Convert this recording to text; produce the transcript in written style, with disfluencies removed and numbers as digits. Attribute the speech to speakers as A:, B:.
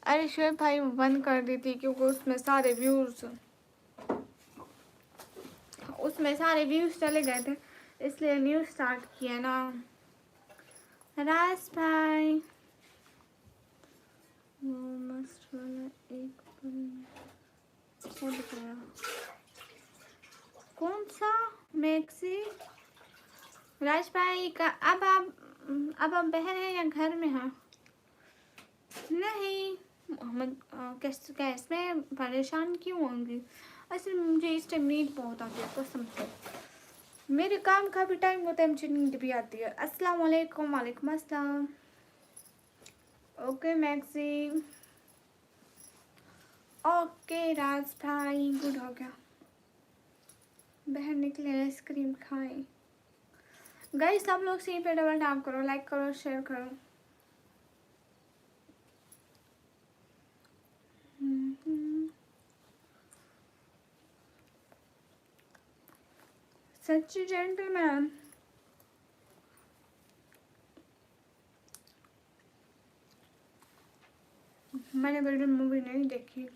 A: अरे शुएब भाई बंद कर दी थी क्योंकि उसमें सारे व्यूज़ चले गए थे, इसलिए न्यू स्टार्ट किया ना। राज भाई वो मस्त वाला एक वो दिखाया। कौन सा मैक्सी? राज भाई का अब आप बाहर हैं या घर में हैं? नहीं मोहम्मद कैस में परेशान क्यों होंगी? असल में मुझे इस टाइम नींद बहुत आती है कसम से। मेरे काम का भी टाइम होता है, मुझे नींद भी आती है। अस्सलाम वालेकुम। वालेकुम अस्सलाम। Okay maxi. ओके राज भाई गुड हो गया। बाहर निकले आइसक्रीम खाएं। गाइस सब लोग सी पे डबल टैप करो, लाइक करो, शेयर करो। सच्ची जेंटलमैन। मैंने विरल मूवी नहीं देखी।